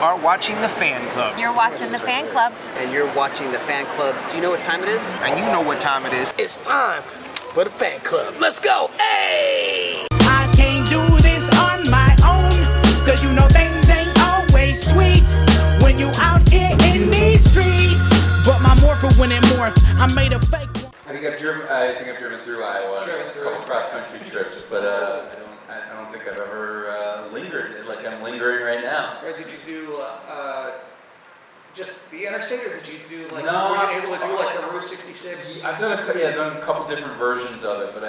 are watching the Fan Club. You're watching the Fan Club. And you're watching the Fan Club. Do you know what time it is? And you know what time it is. It's time for the Fan Club. Let's go. Hey! I can't do this on my own, cause you know things ain't always sweet when you out here in these streets. But my morph when it morph, I made a fake one. I think I've driven through Iowa, a couple cross-country trips, but I don't think I've ever lingered like I'm lingering right now. Or did you do just the interstate, or did you do like? No, were you able to do like the Route 66? I've done a couple different versions of it, but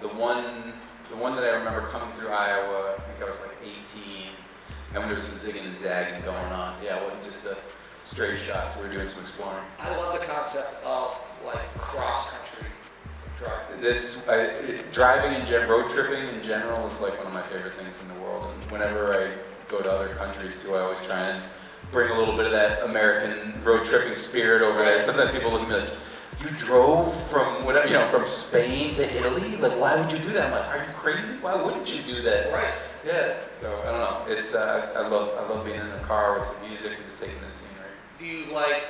the one that I remember coming through Iowa, I think I was like 18, and when there was some zigging and zagging going on. Yeah, it wasn't just a straight shots. We were doing some exploring. I love the concept of like cross-country driving. Driving and road tripping in general is like one of my favorite things in the world. And whenever I go to other countries too, I always try and bring a little bit of that American road tripping spirit over there. Sometimes people look at me like, "You drove from from Spain to Italy? Like, why would you do that?" I'm like, "Are you crazy? Why wouldn't you do that?" Right. Yeah. So I don't know. It's I love being in a car with some music and just taking the scenery. Do you like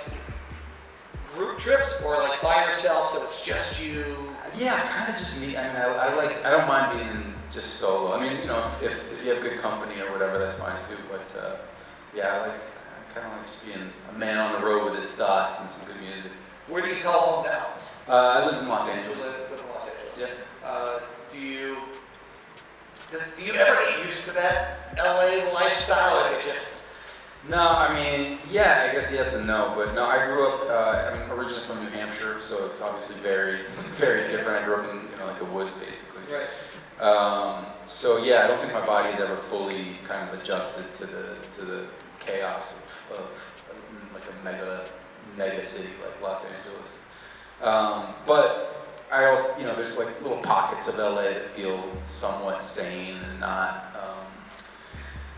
group trips or like by yourself, so it's just you? Yeah, kind of just me. I mean, I don't mind being just solo. I mean, if you have good company or whatever, that's fine too. But yeah, I kind of like just being a man on the road with his thoughts and some good music. Where do you call home now? I live in Los Angeles. You live in Los Angeles. Yeah. Do you ever get used to that LA lifestyle? Or is it just? No, I mean, yeah, I guess yes and no. But no, I grew up. I'm originally from New Hampshire, so it's obviously very, very different. I grew up in like the woods, basically. Right. So yeah, I don't think my body has ever fully kind of adjusted to the chaos of like a mega city like Los Angeles. But I also, there's like little pockets of LA that feel somewhat sane and not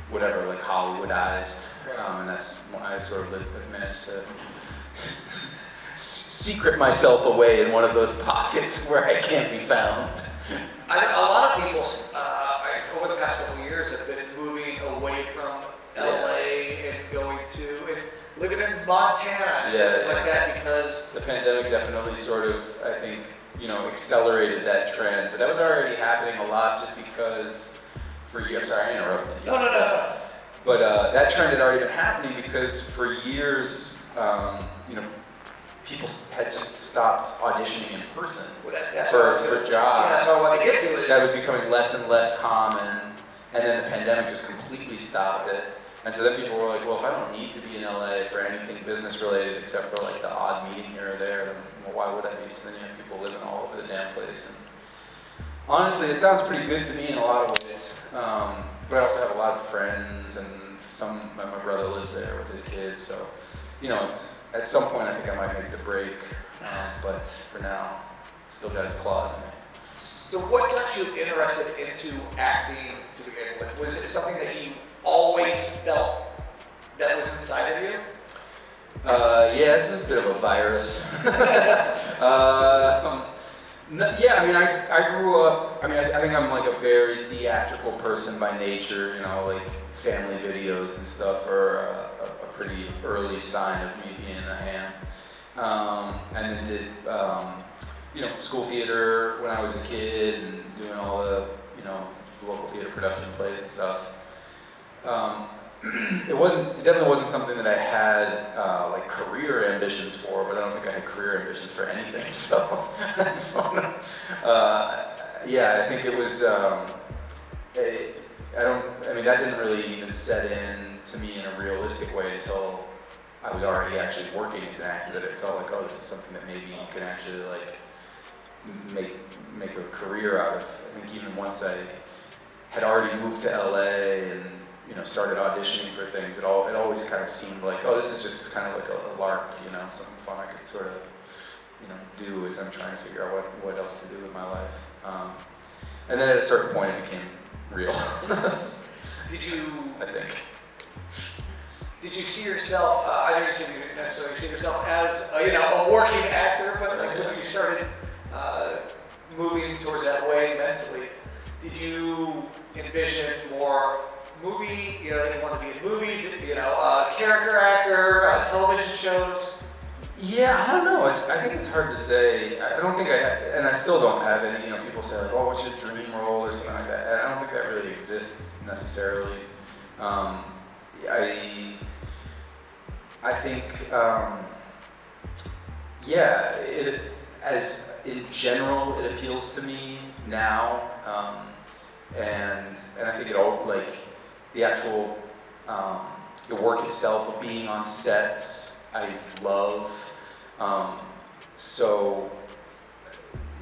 whatever, like Hollywoodized. And that's why I sort of have managed to secret myself away in one of those pockets where I can't be found. A lot of people over the past couple of years have been moving away from LA and going to and living in Montana and places like that because the pandemic definitely sort of, I think, accelerated that trend. But that was already happening a lot just because for years. Sorry, I interrupted you. No. But that trend had already been happening because for years, people had just stopped auditioning in person for jobs. Yeah, so what they get to is that was becoming less and less common, and then the pandemic just completely stopped it. And so then people were like, well, if I don't need to be in LA for anything business related except for like the odd meeting here or there, then why would I be? So then you have people living all over the damn place. And honestly, it sounds pretty good to me in a lot of ways. But I also have a lot of friends, and my brother lives there with his kids, so it's at some point I think I might make the break. But for now, it's still got its claws in it. So what got you interested into acting to begin with? Was it something that you always felt that was inside of you? Yeah, this is a bit of a virus. Yeah, I mean, I grew up, I think I'm like a very theatrical person by nature, like family videos and stuff are a pretty early sign of me being a ham. And then did, school theater when I was a kid and doing all the, local theater production plays and stuff. It definitely wasn't something that I had like career ambitions for, but I don't think I had career ambitions for anything. So, yeah, I think it was. That didn't really even set in to me in a realistic way until I was already actually working as an actor. That it felt like, oh, this is something that maybe you can actually like make a career out of. I think even once I had already moved to LA and started auditioning for things, it always kind of seemed like, oh, this is just kind of like a lark, something fun I could sort of, do as I'm trying to figure out what else to do with my life. And then at a certain point it became real. Did you? I think. Did you see yourself? I don't think you didn't necessarily see yourself as a working actor, but when you started moving towards that way mentally, did you envision more movie? You want to be in movies? You know, character actor, television shows. Yeah, I don't know. I think it's hard to say. I don't think and I still don't have any. You know, people say like, "Oh, what's your dream role?" or something like that. I don't think that really exists necessarily. I think, yeah, as in general, it appeals to me now, and I think it all like the actual the work itself of being on sets, I love. So,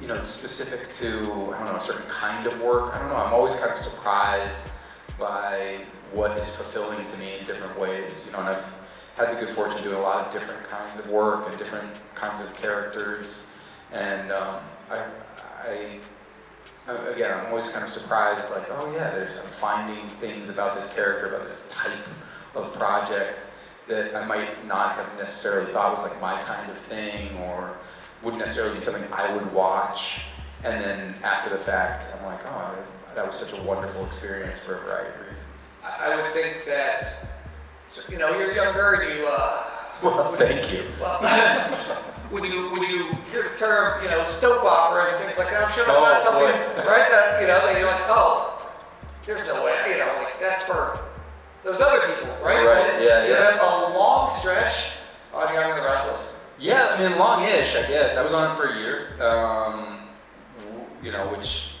you know, specific to, I don't know, a certain kind of work, I don't know, I'm always kind of surprised by what is fulfilling to me in different ways, you know, and I've had the good fortune doing a lot of different kinds of work and different kinds of characters, and again, I'm always kind of surprised, like, oh yeah, I'm finding things about this character, about this type of project that I might not have necessarily thought was like my kind of thing, or wouldn't necessarily be something I would watch. And then after the fact, I'm like, oh, that was such a wonderful experience for a variety of reasons. I would think that, you know, you're younger and you. Well, thank you. Well, when you hear the term, you know, soap opera and things like that, I'm sure that's not something, right? That, you know, that you're like, oh, there's no way, you know, like that's for those other people, right? Right, yeah. You have a long stretch on Young and the Restless. Yeah, I mean, long-ish, I guess. I was on it for a year, you know, which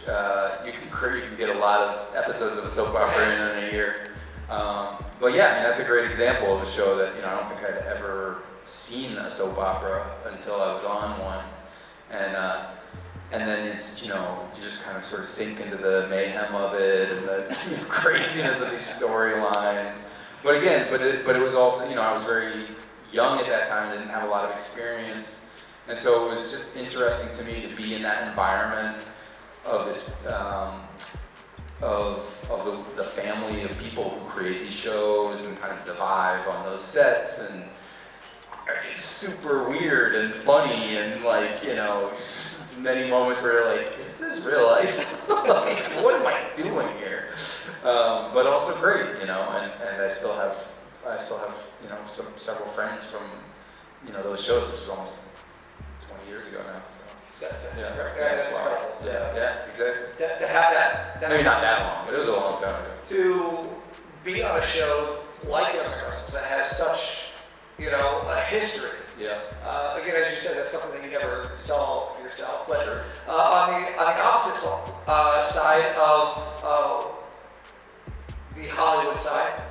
you can get a lot of episodes of a soap opera in a year. But yeah, I mean, that's a great example of a show that, you know, I don't think I'd ever seen a soap opera until I was on one. And then, you know, you just kind of sort of sink into the mayhem of it and the craziness of these storylines. But again, but it was also, you know, I was very young at that time, didn't have a lot of experience. And so it was just interesting to me to be in that environment of this, of the family of people who create these shows and kind of the vibe on those sets, and it's super weird and funny and like, you know, just many moments where you're like, is this real life? Like, what am I doing here? But also great, you know, and I still have, you know, several friends from, you know, those shows, which is almost 20 years ago now. So. That's incredible. Yeah, exactly. To have that. Maybe not that long, but it was a long time ago. To be on a show like Young and the Restless that has such, you know, a history. Yeah. Again, as you said, that's something that you never saw yourself. But Sure. on the opposite side of the Hollywood side,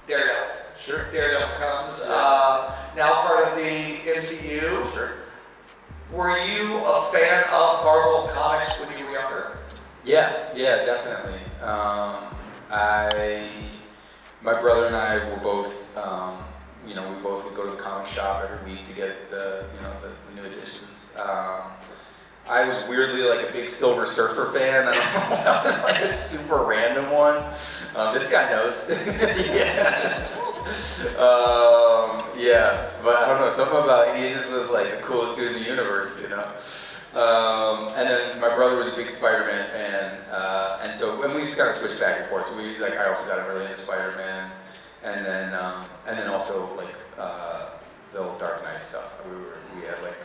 Daredevil. Sure. Daredevil comes now part of the MCU. Sure. Were you a fan of Marvel Comics when you were younger? Yeah, definitely. My brother and I were both, you know, we both would go to the comic shop every week to get the new editions. I was weirdly like a big Silver Surfer fan. I don't know, I was like a super random one. This guy knows. Yes. Yeah, but I don't know, something about he just was like the coolest dude in the universe, you know. And then my brother was a big Spider-Man fan, and we just kind of switched back and forth. So I also got really into Spider-Man, and then also like the old Dark Knight stuff. We had like,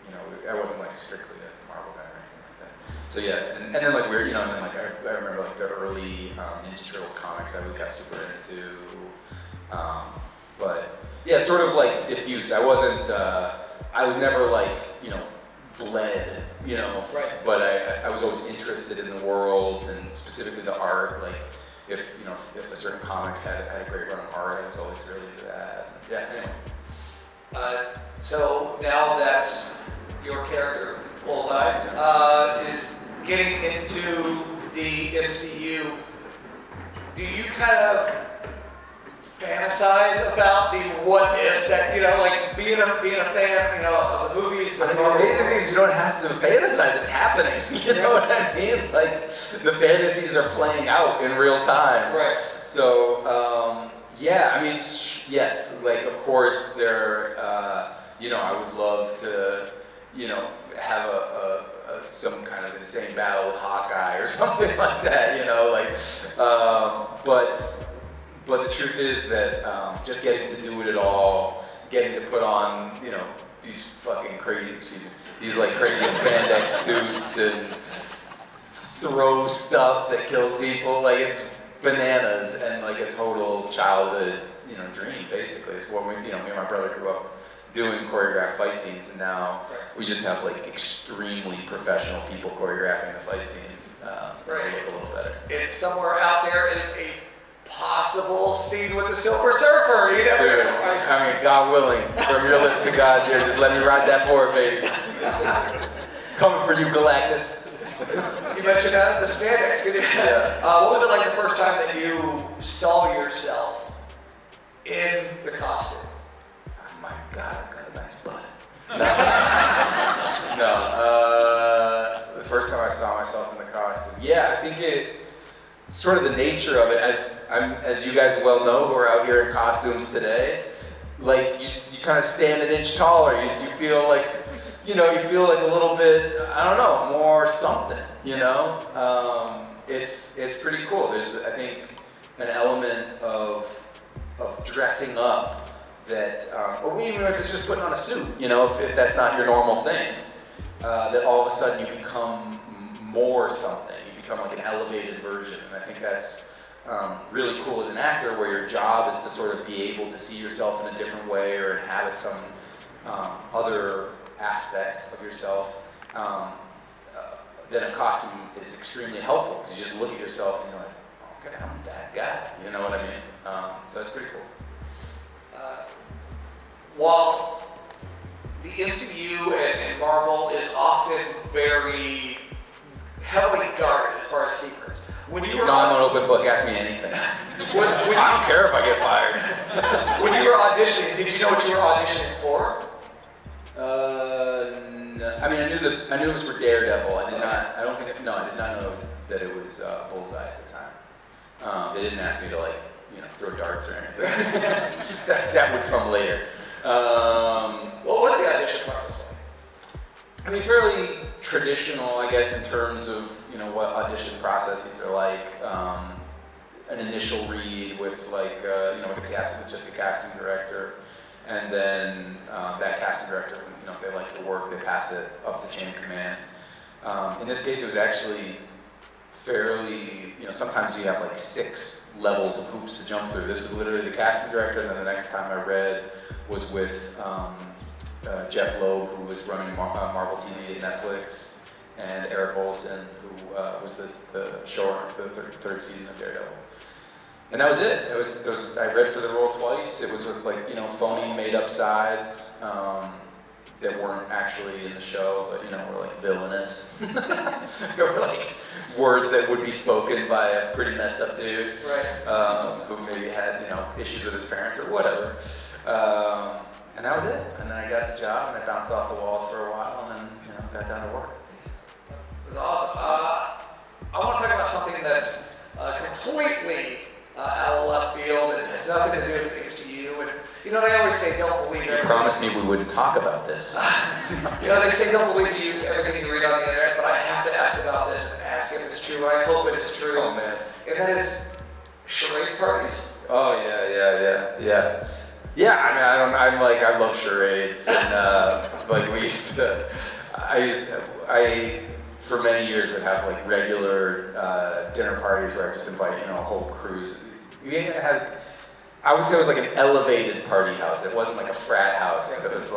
you know, I wasn't like strictly a Marvel guy or anything like that. So yeah, and then like we're, you know, and then like I remember like the early Ninja Turtles comics I got super into. But yeah, sort of like diffuse. I was never like, you know, bled, you know, right. But I was always interested in the worlds and specifically the art. Like if a certain comic had a great run of art, I was always really into that. Yeah, anyway. So now that your character, Bullseye, is getting into the MCU, do you kind of fantasize about the what ifs that, you know, like being a fan, you know, of the movies? I mean, amazing thing is you don't have to fantasize, it's happening. You know what I mean? Like the fantasies are playing out in real time. Right. So yeah, I mean, yes, like of course there, you know, I would love to, you know, have some kind of insane battle with Hawkeye or something like that, you know, like, But the truth is that just getting to do it at all, getting to put on, these fucking crazy, these like crazy spandex suits and throw stuff that kills people, like it's bananas and like a total childhood, dream basically. It's what me and my brother grew up doing choreographed fight scenes, and now we just have like extremely professional people choreographing the fight scenes. Right. To look a little better. And somewhere out there is a possible scene with the Silver Surfer. You never Dude, know. I mean, God willing, from your lips to God's ears, just let me ride that board, baby. Coming for you, Galactus. You mentioned the spandex. Yeah. What was it like the first time that you saw yourself in the costume? Oh my God, I've got a nice butt. The first time I saw myself in the costume, I think it, sort of the nature of it, as you guys well know who are out here in costumes today, like you kind of stand an inch taller, you feel like, you feel like a little bit, I don't know, more something, it's pretty cool. There's, I think, an element of dressing up that, or even if it's just putting on a suit, if that's not your normal thing, that all of a sudden you become more something. You become like an elevated version. And I think that's really cool as an actor, where your job is to sort of be able to see yourself in a different way or inhabit some other aspect of yourself. Then a costume is extremely helpful, because you just look at yourself and you're like, okay, I'm that guy. You know what I mean? So it's pretty cool. While the MCU and Marvel is often very heavily guarded as far as secrets. When you were I'm an open book, ask me anything. I don't care if I get fired. When you were auditioning, did you know what you were auditioning for? No. I mean, I knew it was for Daredevil. I did not know that it was Bullseye at the time. They didn't ask me to throw darts or anything. that would come later. What was the audition process like? I mean, fairly traditional, I guess, in terms of what audition processes are like. An initial read with with just a casting director, and then that casting director, if they like your work, they pass it up the chain of command. In this case, it was actually fairly, sometimes you have like 6 levels of hoops to jump through. This was literally the casting director, and then the next time I read was with Jeff Loeb, who was running Marvel TV at Netflix, and Eric Olson, who was the showrunner for the third season of Daredevil. And that was it. It was I read for the role twice. It was with phony made up sides that weren't actually in the show, but were like villainous. They were like words that would be spoken by a pretty messed up dude, right? Who maybe had issues with his parents or whatever. And that was it. And then I got the job, and I bounced off the walls for a while, and then got down to work. It was awesome. I want to talk about something that's completely out of left field and has nothing to do with the MCU. And they always say don't believe everything. You promised me we wouldn't talk about this. They say don't believe everything you read on the internet, but I have to ask about this and ask if it's true. I hope it is true. Oh man. And that is charade parties. Oh yeah. Yeah, I love charades, and I for many years would have regular dinner parties where I just invite a whole cruise. I would say it was like an elevated party house. It wasn't like a frat house. It was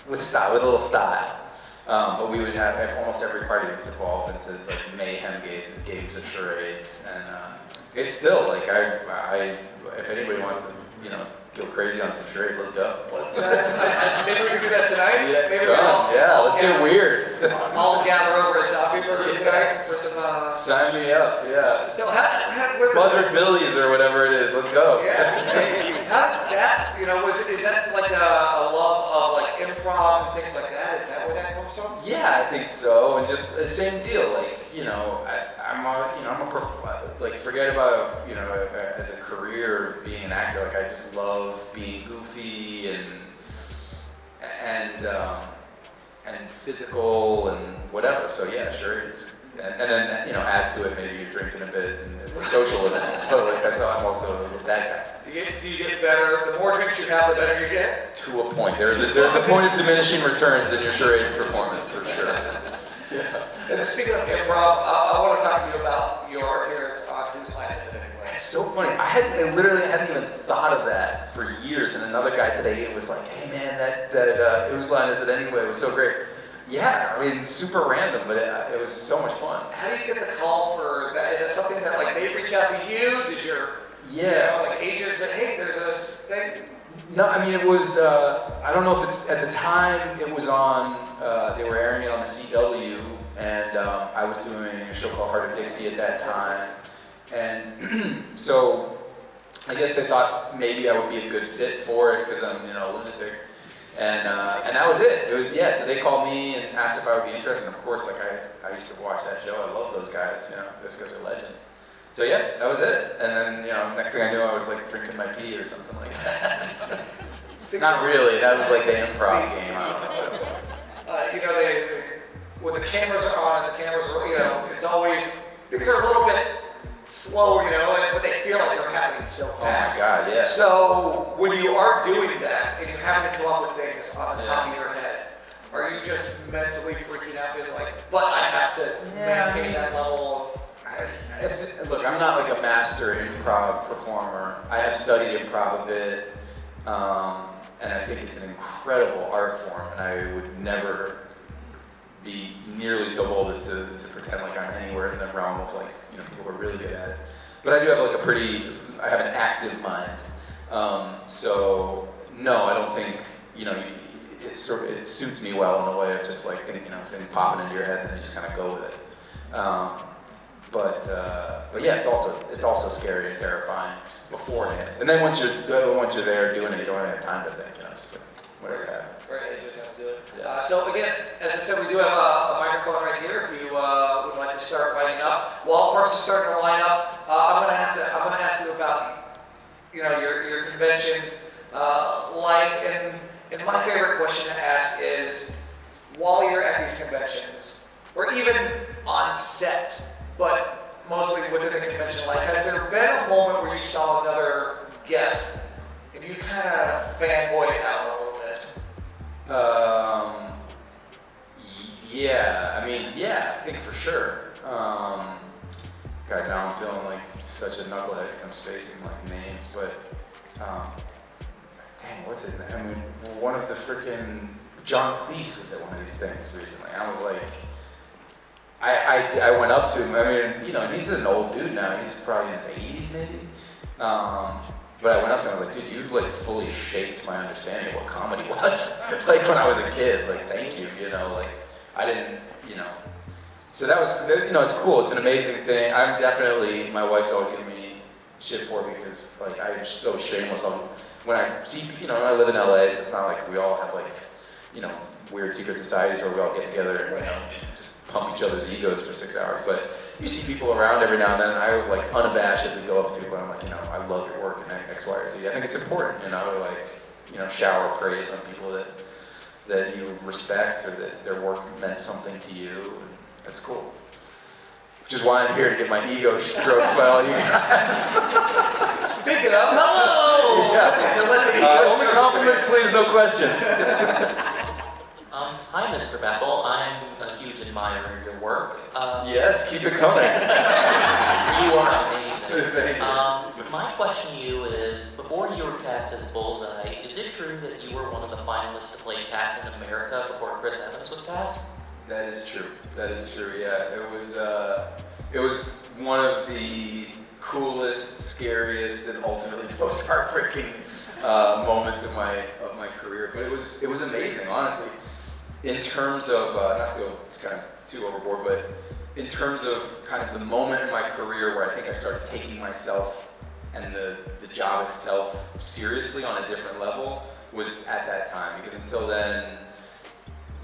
with style, with a little style. But we would have almost every party would devolve into mayhem games of charades, and it's still if anybody wants to go crazy on some charades, let's go. Maybe we can do that tonight. Yeah, maybe let's get weird. I'll gather over at Zombie Burger tonight for some. Sign me up. Yeah. So Buzzard Billy's or whatever it is. Let's go. Yeah. How did that? Is that like a love of improv and things like that? Is that where that comes from? Yeah, I think so. And just the same deal. Forget about as a career being an actor. I just love being goofy and physical and whatever. So yeah, sure, it's And then, add to it, maybe you're drinking a bit, and it's a social event, so like, that's how I'm also that guy. Do you get better? The more drinks you have, the better you get? To a point. There's a point of diminishing returns in your charades performance, for sure. Yeah. And speaking of improv, I want to talk to you about your appearance on Whose Line Is It Anyway? It's so funny. I literally hadn't even thought of that for years, and another guy today was like, hey man, that Whose Line Is It Anyway was so great. Yeah, I mean, super random, but it was so much fun. How do you get the call for that? Is that something that like they reach out to you? Did your agent say, hey, there's a thing? No, I mean, it was, I don't know if it's, at the time, it was on, they were airing it on the CW, and I was doing a show called Heart of Dixie at that time, and so I guess they thought maybe I would be a good fit for it, because I'm, a lunatic, and that was it. It was, so they called me and asked if I would be interested, and of course, like, I used to watch that show, I love those guys, just because they're legends. So yeah, that was it. And then, next thing I knew, I was like drinking my pee or something like that. Not really, that was like the improv game. I don't know what it was. They, when the cameras are on, it's always, things are a little bit slower, but they feel like they're happening so fast. Oh my God, yeah. So when you are doing that and you're having to come up with things on the top of your head, are you just mentally freaking out and like, but I have to maintain that level of... Look, I'm not like a master improv performer. I have studied improv a bit, and I think it's an incredible art form, and I would never be nearly so bold as to pretend like I'm anywhere in the realm of like, people who are really good at it. But I do have like I have an active mind. So no, I don't think, it suits me well in a way of just like, things popping into your head and then you just kind of go with it. But yeah, it's also scary and terrifying beforehand. And then once you're there doing it, you don't have time to think, just like whatever happens. Right, you just have to do it. Yeah. So again, as I said, we do have a microphone right here. If you would like to start lining up. Well, first to start to line up, I'm gonna ask you about your convention life, and my favorite question to ask is, while you're at these conventions, or even on set, but mostly within the convention life, has there been a moment where you saw another guest and you kind of fanboyed out a little bit? I think for sure. God, now I'm feeling like such a knucklehead because I'm spacing like names, but dang, what's his name? I mean, one of the freaking John Cleese was at one of these things recently. I was like, I went up to him. I mean, he's an old dude now. He's probably in his 80s maybe. But I went up to him and I was like, dude, you like fully shaped my understanding of what comedy was. Like when I was a kid, like thank you, like I didn't, So that was, it's cool. It's an amazing thing. I'm definitely, my wife's always giving me shit for it because like I'm so shameless. When I see, I live in LA, so it's not like we all have like, weird secret societies where we all get together and just pump each other's egos for 6 hours. But you see people around every now and then, and I like unabashedly go up to people and I'm like, I love your work and X, Y, or Z. I think it's important, shower praise on people that you respect or that their work meant something to you. And that's cool. Which is why I'm here to get my ego stroked by all you guys. Speaking of, hello! Only compliments, please, no questions. Hi, Mr. Bethel. I'm a huge admirer of your work. Yes, keep it coming. You are amazing. My question to you is, before you were cast as Bullseye, is it true that you were one of the finalists to play Captain America before Chris Evans was cast? That is true. Yeah. It was one of the coolest, scariest, and ultimately most heartbreaking moments of my career. But it was amazing, honestly. In terms of not to go kind of too overboard, but in terms of kind of the moment in my career where I think I started taking myself and the job itself seriously on a different level was at that time. Because until then,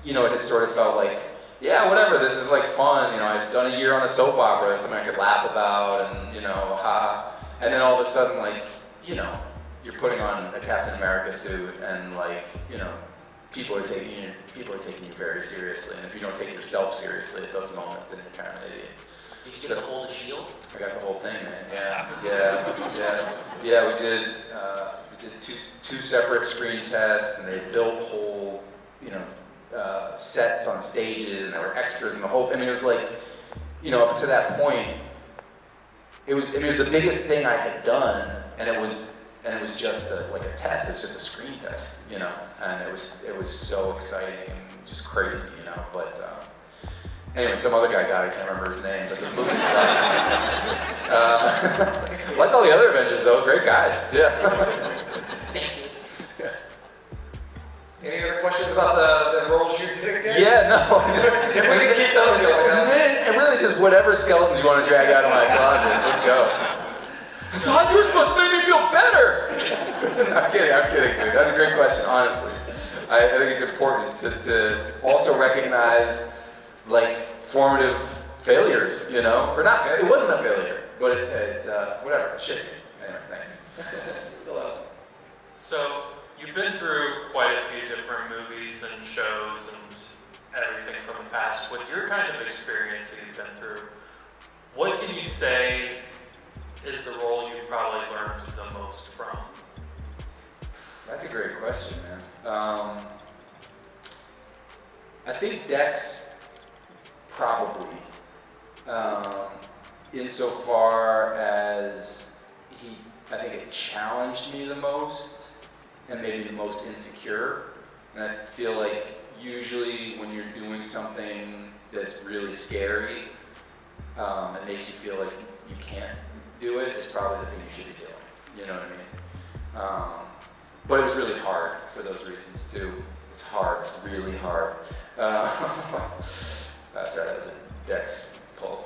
it had sort of felt like, yeah, whatever, this is like fun. I'd done a year on a soap opera, that's something I could laugh about, and ha. And then all of a sudden, like, you're putting on a Captain America suit, and like, people are taking you very seriously, and if you don't take yourself seriously at those moments, then you're kind of an idiot. Did you get the whole shield? I got the whole thing, man. Yeah. We did two separate screen tests, and they built whole, sets on stages, and there were extras and the whole. I mean, it was like, up to that point, it was the biggest thing I had done, and it was just a test. It was just a screen test, and it was so exciting and just crazy, But anyway, some other guy got it. I can't remember his name, but the movie sucked. Like all the other Avengers, though, great guys. Yeah. Thank you. Any other questions about the roles you did again? Yeah, no. If we can keep those going. And really just whatever skeletons you want to drag out of my closet, let's go. God, you were supposed to make me feel better! I'm kidding, dude. That's a great question, honestly. I think it's important to also recognize, formative failures, Or not, it wasn't a failure, but whatever, shit. Anyway, thanks. So, you've been through quite a few different movies and shows and everything from the past. With your kind of experience that you've been through, what can you say is the role you probably learned the most from? That's a great question, man. I think Dex probably, insofar as I think it challenged me the most and maybe the most insecure. And I feel like usually when you're doing something that's really scary, it makes you feel like you can't do it, it's probably the thing you should be doing. You know what I mean? But it was really hard for those reasons too. It's hard, it's really hard. Sorry, that was a Dex pull.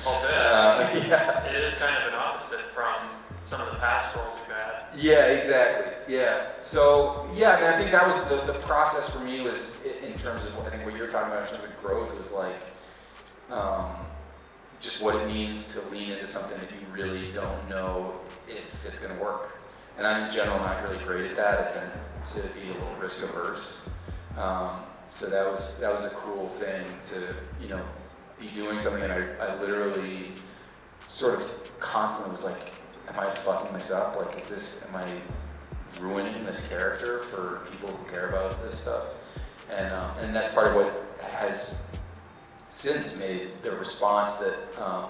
Yeah. It is kind of an opposite from some of the past roles you've had. Yeah, exactly. Yeah. So, I think that was the process for me was in terms of I think what you were talking about in terms of growth was just what it means to lean into something that you really don't know if it's going to work. And I'm in general not really great at that. I tend to be a little risk averse. So that was a cool thing to be doing something, and I literally sort of constantly was like, am I fucking this up? Am I ruining this character for people who care about this stuff? And that's part of what has since made the response that, I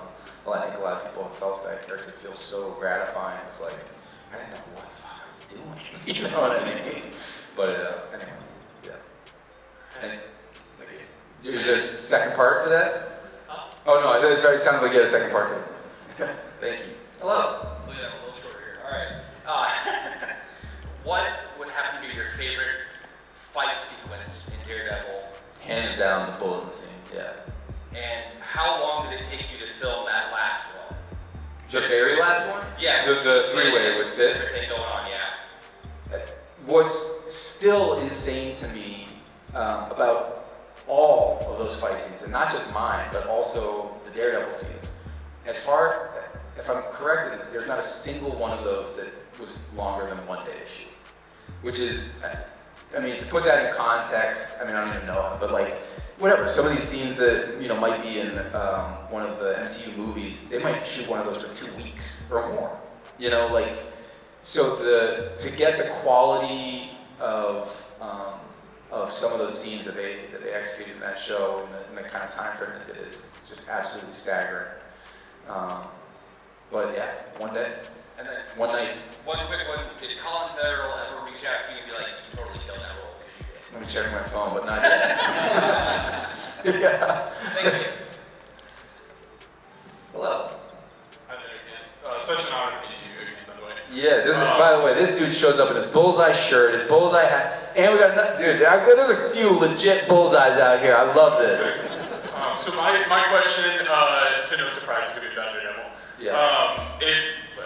think a lot of people have felt that character feels so gratifying. It's like, I didn't know what the fuck I was doing. You know what I mean? But anyway, yeah. And there's a second part to that? Oh no, sorry, it sounded like you had a second part to it. Thank you. Hello. Look at that, a little short here. All right. What would happen to be your favorite fight sequence in Daredevil? Hands down, the bullet scene, yeah. And how long did it take you to film that last one? The very last one? Yeah. The three-way with this? Thing going on, yeah. What's still insane to me about all of those fight scenes, and not just mine, but also the Daredevil scenes. If I'm correct in this, there's not a single one of those that was longer than 1 day to shoot. Which is, to put that in context, I don't even know, but whatever, some of these scenes that, might be in one of the MCU movies, they might shoot one of those for 2 weeks or more. So to get the quality of some of those scenes that they executed in that show and the kind of time frame that it is, it's just absolutely staggering. But yeah, 1 day. And then one night. One quick one, did Colin Farrell ever reach out to you and be like, you totally killed that role? Let me check my phone, but not yet. Yeah. Thank you. Hello. Hi there again. Such an honor to meet you again, by the way. Yeah, this is, by the way, this dude shows up in his bullseye shirt, his bullseye hat, and we got, dude, there's a few legit bullseyes out here. I love this. So my question, to no surprise, is going to be about Daredevil. Yeah.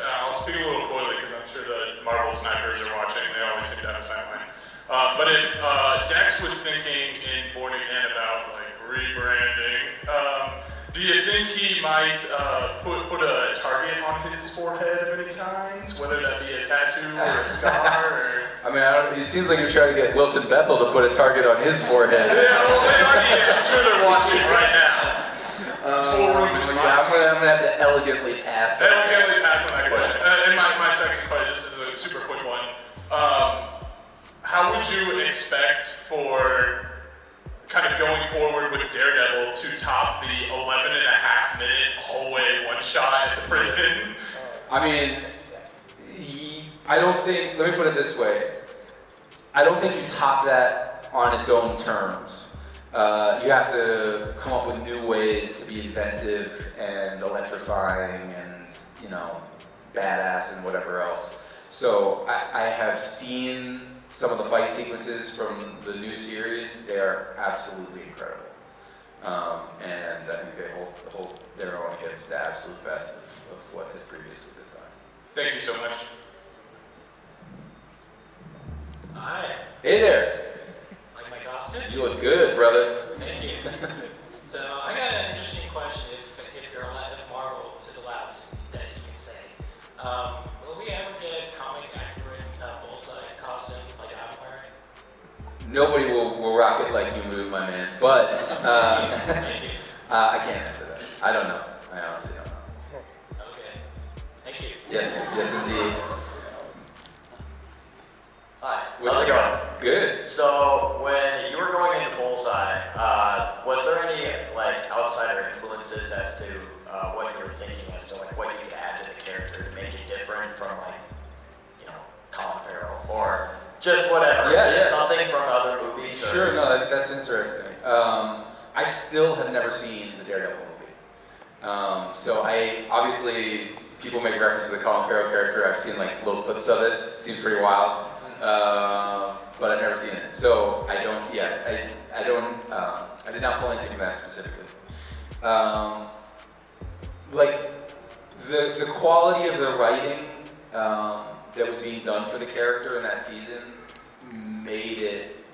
I'll speak a little coyly because I'm sure the Marvel snipers are watching. They always seem to have a sideline. But if Dex was thinking in Born Again about rebranding, do you think he might put a target on his forehead of any kind, whether that be a tattoo or a scar? Or... it seems like you're trying to get Wilson Bethel to put a target on his forehead. Yeah, well, they already, I'm sure they're watching right now. I'm gonna have to elegantly pass. Elegantly pass on that question. And my second question, this is a super quick one. How would you expect for kind of going forward with Daredevil to top the 11.5-minute hallway one-shot at the prison? I mean, I don't think, let me put it this way. I don't think you top that on its own terms. You have to come up with new ways to be inventive and electrifying and, badass and whatever else. So I have seen some of the fight sequences from the new series. They are absolutely incredible. And I think they hold their own against the absolute best of what has previously been done. Thank you so much. Hi. Hey there. Like my costume? You look good, brother. Thank you. So I got an interesting question. If Marvel is allowed that you can say, will we ever get a comic accurate bullseye costume like I'm wearing? Nobody will rock it like you move, my man. But Thank you. I can't answer that. I don't know. I honestly don't know. Okay. Thank you. Yes, indeed. Hi. What's How's it going? Good. So when you were going into Bullseye, was there any outsider influences as to what you were thinking as to what you could add to the character to make it different from Colin Farrell or just whatever? Just something from other movies? Sure. No, that's interesting. I still have never seen the Daredevil movie. So obviously people make references to the Colin Farrell character. I've seen little clips of it. It seems pretty wild. But I've never seen it. So I don't, I did not pull anything from that specifically. The quality of the writing that was being done for the character in that season made it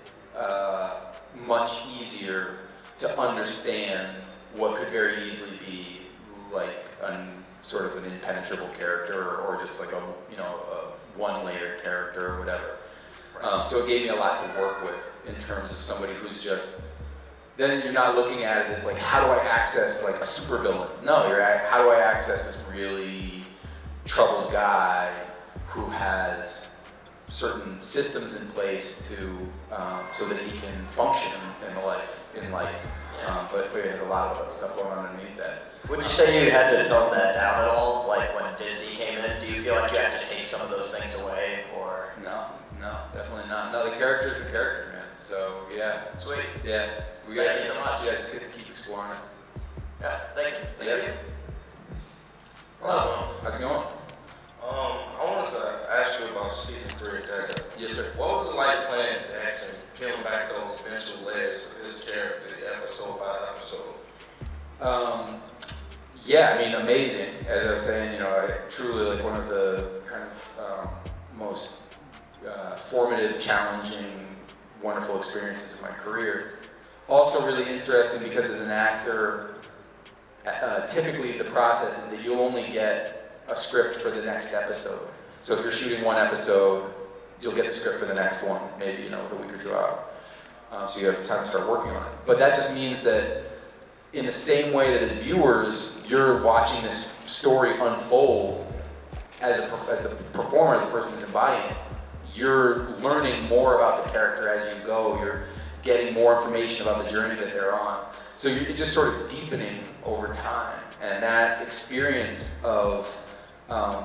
much easier to understand what could very easily be sort of an impenetrable character or just a one-layered character or whatever. So it gave me a lot to work with in terms of somebody who's just, then you're not looking at it as how do I access a supervillain? No, how do I access this really troubled guy who has certain systems in place so that he can function in life. But clearly there's a lot of other stuff going on underneath that. Would you say you had to tone that down at all? When Disney came in, do you feel like you had to take some of those things away, or? No, definitely not. No, the character's the character, man. So yeah. Sweet. Yeah. Thank you so much. Yeah, just get to keep exploring it. Yeah, thank you. Thank you. Hello. How's it going? I wanted to ask you about season 3 of Daredevil. Yes, sir. What was it like playing Dax and peeling back those mental layers of his character, episode by episode? Yeah, I mean, amazing. As I was saying, truly one of the kind of most formative, challenging, wonderful experiences of my career. Also really interesting because as an actor, typically the process is that you only get a script for the next episode. So if you're shooting one episode, you'll get the script for the next one, maybe with a week or 2 out. So you have time to start working on it. But that just means that in the same way that as viewers, you're watching this story unfold as a performer, as a person who's embodying it, you're learning more about the character as you go. You're getting more information about the journey that they're on. So you're just sort of deepening over time. And that experience of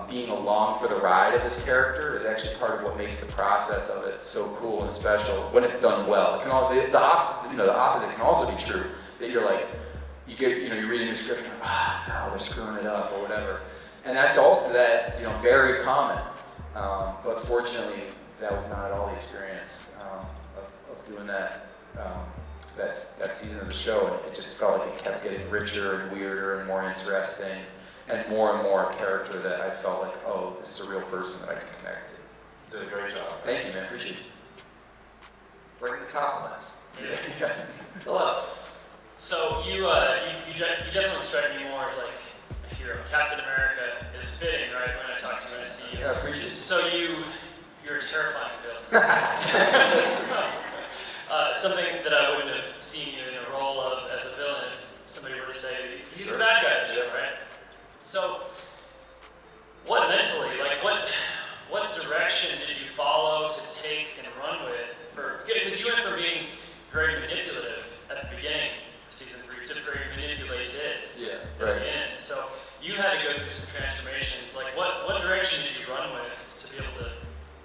being along for the ride of this character is actually part of what makes the process of it so cool and special when it's done well. It can the opposite can also be true. That you're you're reading your script and you're no, they're screwing it up or whatever. And that's also very common. But fortunately, that was not at all the experience of doing that season of the show. And it just felt like it kept getting richer and weirder and more interesting and more a character that I felt like, oh, this is a real person that I can connect to. Did a great job. Thank you, man. Appreciate it. Bring the compliments. Yeah. Hello. So you definitely strike me more as a hero. Captain America is fitting, right? When I talk to you, I see you. Yeah, I appreciate it. So you're a terrifying villain. Something that I wouldn't have seen you in the role of as a villain if somebody were to say he's the bad guy, right? So, what mentally, like what direction did you follow to take and run with? Because you went from being very manipulative at the beginning of season 3 to very manipulated at the end. So you had to go through some transformations. Like what direction did you run with to be able to?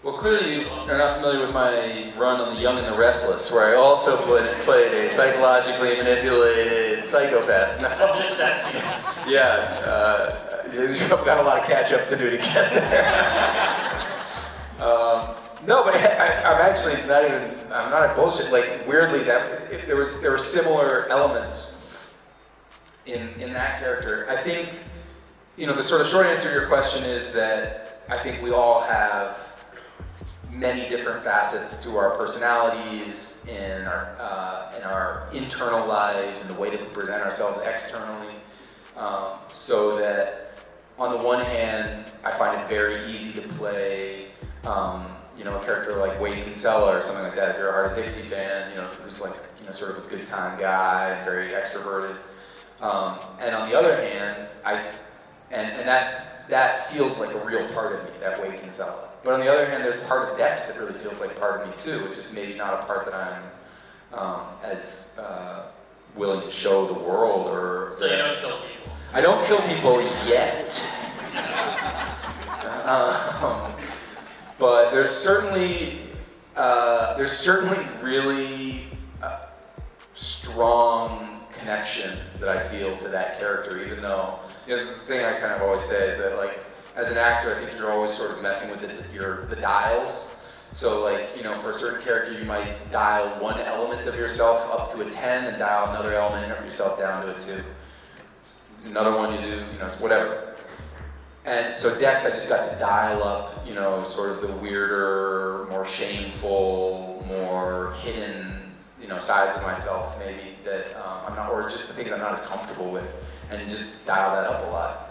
Well, clearly you are not familiar with my run on The Young and the Restless, where I also played a psychologically manipulated psychopath. I missed that scene. Yeah, you've got a lot of catch up to do to get there. No, but I'm actually I'm not a bullshit. Like, weirdly, there were similar elements in that character. I think, the sort of short answer to your question is that I think we all have many different facets to our personalities, in our internal lives, and the way that we present ourselves externally. So that on the one hand, I find it very easy to play, a character like Wade Kinsella or something like that. If you're a Heart of Dixie fan, who's like, sort of a good time guy and very extroverted. And on the other hand, that feels like a real part of me, that Wade Kinsella. But on the other hand, there's a part of Dex that really feels like part of me too. It's just maybe not a part that I'm as willing to show the world. So you don't kill people? I don't kill people yet. But there's certainly really strong connections that I feel to that character, even though, the thing I kind of always say is that, like, as an actor, I think you're always sort of messing with the dials. So, like, for a certain character, you might dial one element of yourself up to a 10 and dial another element of yourself down to a 2. Another one you do, whatever. And so Dex, I just got to dial up, sort of the weirder, more shameful, more hidden, sides of myself maybe that I'm not, or just the things I'm not as comfortable with, and just dial that up a lot.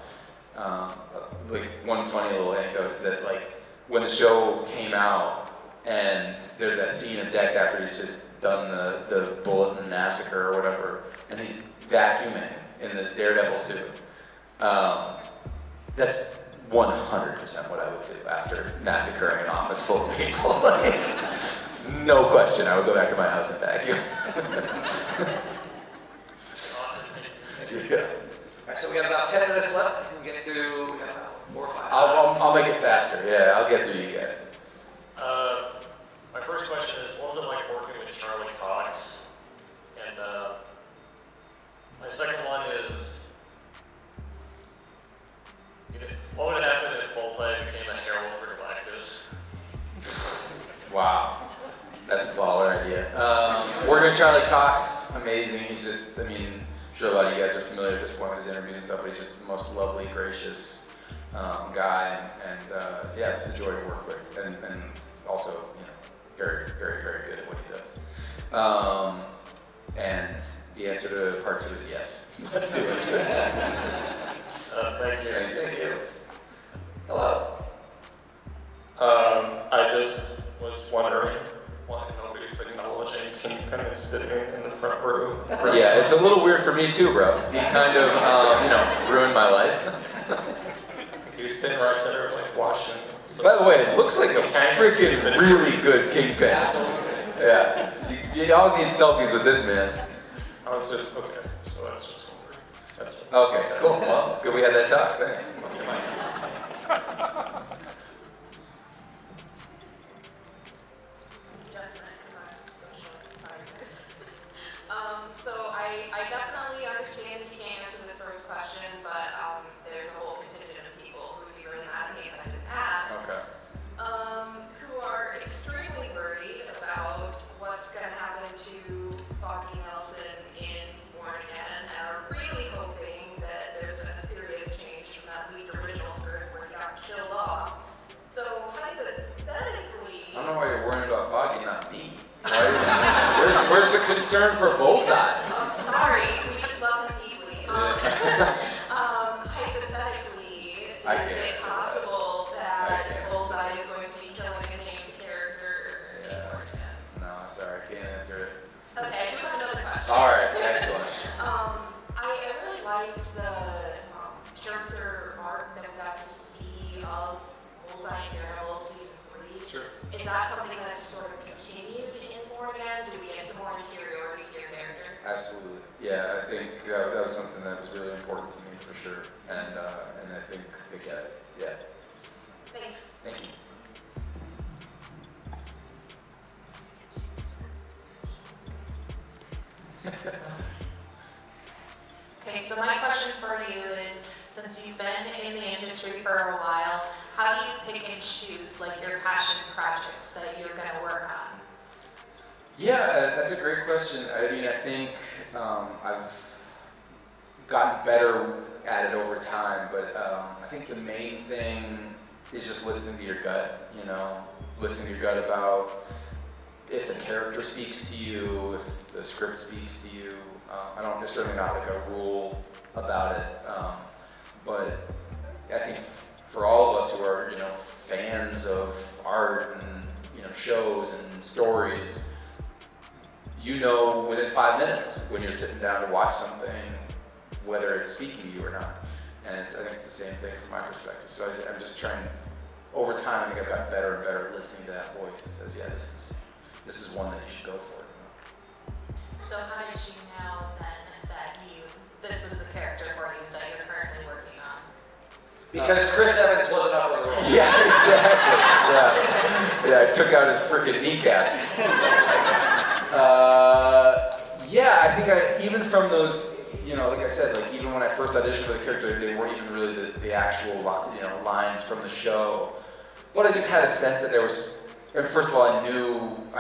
Like, one funny little anecdote is that, like, when the show came out, and there's that scene of Dex after he's just done the Bulletin Massacre or whatever, and he's vacuuming in the Daredevil suit. That's 100% what I would do after massacring an office full of people. Like, no question, I would go back to my house and vacuum. Yeah. All right, so we have about 10 minutes left. We'll get through about 4 or 5. I'll make it faster. Yeah, I'll get through you guys. My first question is, what was it like working with Charlie Cox? And my second one is, what would happen if Bullseye became a herald for Galactus? Wow, that's a baller idea. Working with Charlie Cox, amazing. He's just, I'm sure a lot of you guys are familiar at this point with his interviews and stuff, but he's just the most lovely, gracious guy, and yeah, just a joy to work with, and also, very, very, very good at what he does. And the answer to part 2 is yes. Let's do it. Thank you. Thank you. Hello. I just was wondering why nobody's acknowledging Kingpin is sitting in the front row. Yeah, it's a little weird for me too, bro. He kind of, ruined my life. He's sitting right there, like, watching. So by the way, it looks like a freaking really good Kingpin. Yeah. You always need selfies with this man. I was just, okay, so that's just wondering. Okay, cool. Well, good we had that talk. Thanks. So I definitely understand if you can't answer this first question, but there's a whole contingent of people who would be really mad at me if I didn't ask. Okay. Who are extremely worried about what's going to happen to Foggy Nelson in Born Again, and are really hoping that there's a serious change from that lead original script where he got killed off. So hypothetically, I don't know why you're worrying about Foggy, not me. Where's the concern for Bullseye? I'm sorry, we just love him deeply. Hypothetically, is it possible that Bullseye is going to be killing a named character something that's sort of continued in Born Again? Do we get some more interiority to your character? Absolutely. Yeah, I think that was something that was really important to me for sure, and I think they get it. Yeah. Thanks. Thank you. Okay, so my question for you is, since you've been in the industry for a while, how do you pick and choose like your passion projects that you're going to work on? Yeah, that's a great question. I mean, I think I've gotten better at it over time, but I think the main thing is just listening to your gut, you know, listening to your gut about if the character speaks to you, if the script speaks to you. There's certainly not like a rule about it, but I think for all of us who are, you know, fans of art and, you know, shows and stories, you know within 5 minutes when you're sitting down to watch something, whether it's speaking to you or not. And I think it's the same thing from my perspective. So I'm just trying, over time, I think I've gotten better and better at listening to that voice that says, yeah, this is one that you should go for. So how did you know then that this was the character for you that you're currently working on? Because Chris Evans wasn't up for the role. Yeah, exactly. Yeah, I took out his freaking kneecaps. Yeah, I think even from those, you know, like I said, like even when I first auditioned for the character, they weren't even really the actual, you know, lines from the show. But I just had a sense that there was, first of all, I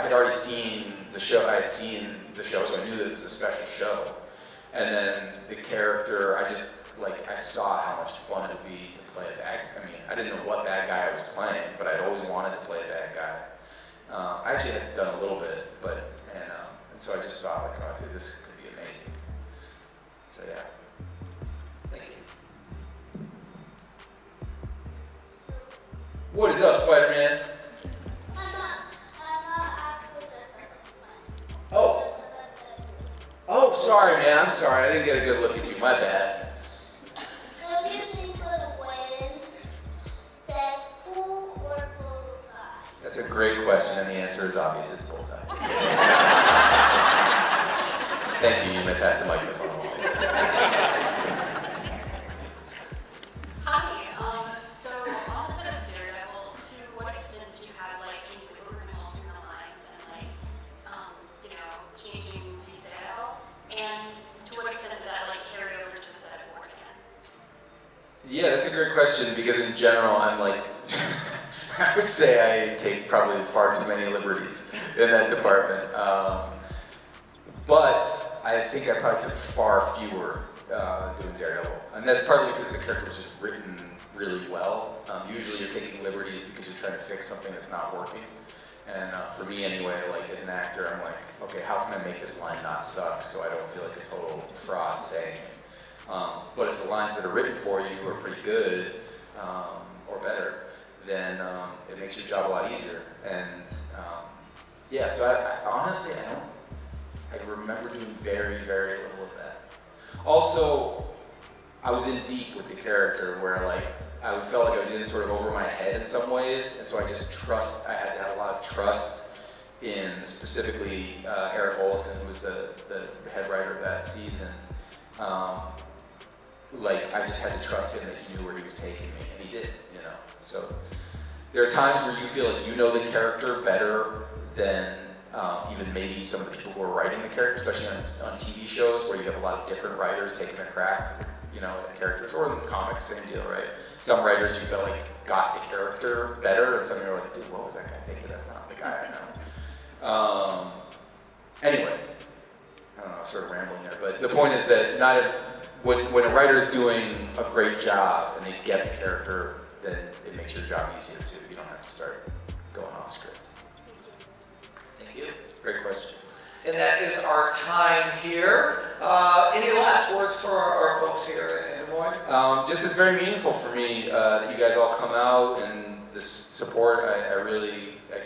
had already seen the show, I had seen the show, so I knew that it was a special show. And then the character, I saw how much fun it would be to play a bad guy. I mean, I didn't know what bad guy I was playing, but I'd always wanted to play a bad guy. I actually had done a little bit, and so I just saw, like, oh, dude, this could be amazing. So yeah. Thank you. What is up, Spider-Man? Oh, sorry, man. I'm sorry. I didn't get a good look at you. My bad. Who do you think would win, Deadpool or Bullseye? That's a great question, and the answer is obvious. It's Bullseye. Thank you. You may pass the microphone along. Hi, so on the set of Daredevil, to what extent did you have like any wiggle room between the lines and like, you know, changing what you say at all? And to what extent did that like carry over to the set of Born Again? Yeah, that's a great question because in general, I'm like, I would say I take probably far too many liberties in that department. But I think I probably took far fewer doing Daredevil. And that's partly because the character was just written really well. Usually you're taking liberties because you're trying to fix something that's not working. And for me anyway, like as an actor, I'm like, okay, how can I make this line not suck so I don't feel like a total fraud saying it? But if the lines that are written for you are pretty good, or better, then it makes your job a lot easier. And yeah, so I honestly, I remember doing very, very little of that. Also, I was in deep with the character where like, I felt like I was in sort of over my head in some ways, and so I had to have a lot of trust in specifically Eric Olson, who was the head writer of that season. Like, I just had to trust him that he knew where he was taking me, and he did, you know. So there are times where you feel like you know the character better than even maybe some of the people who are writing the character, especially on TV shows where you have a lot of different writers taking a crack, you know, at characters, or in the comics, same deal, right? Some writers you felt like got the character better, and some of you were like, dude, what was that guy thinking? That's not the guy I know. Anyway, I don't know, I'm sort of rambling there, but the point is that when a writer is doing a great job and they get the character, then it makes your job easier too. You don't have to start going off script. Thank you. Great question. And that is our time here. Any last words for our folks here in Des Moines? Just it's very meaningful for me that you guys all come out and this support. I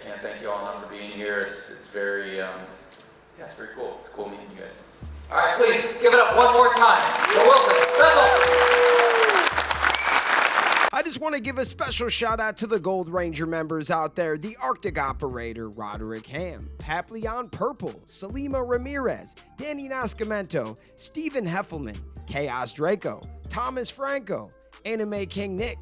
can't thank you all enough for being here. It's very, it's very cool. It's cool meeting you guys. All right, please give it up one more time for Wilson, Bethel. Hi I just want to give a special shout out to the Gold Ranger members out there, the Arctic Operator, Roderick Ham, Papleon Purple, Salima Ramirez, Danny Nascimento, Stephen Heffelman, Chaos Draco, Thomas Franco, Anime King Nick,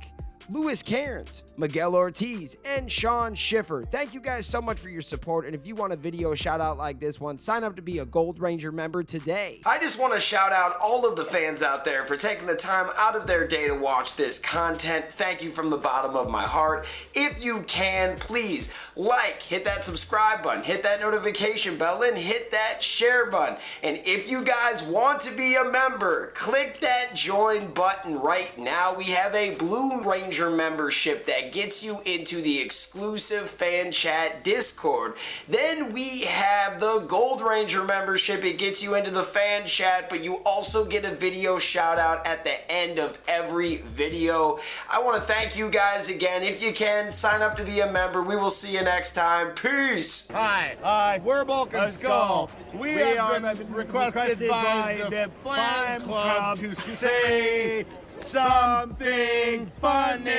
Louis Cairns, Miguel Ortiz, and Sean Schiffer. Thank you guys so much for your support, and if you want a video shout out like this one, sign up to be a Gold Ranger member today. I just want to shout out all of the fans out there for taking the time out of their day to watch this content. Thank you from the bottom of my heart. If you can, please like, hit that subscribe button, hit that notification bell, and hit that share button. And if you guys want to be a member, click that join button right now. We have a Blue Ranger membership that gets you into the exclusive fan chat Discord. Then we have the Gold Ranger membership. It gets you into the fan chat, but you also get a video shout out at the end of every video. I want to thank you guys again. If you can, sign up to be a member. We will see you next time. Peace. Hi, we're Bulk and Skull. We have been requested by the fan club to say something funny.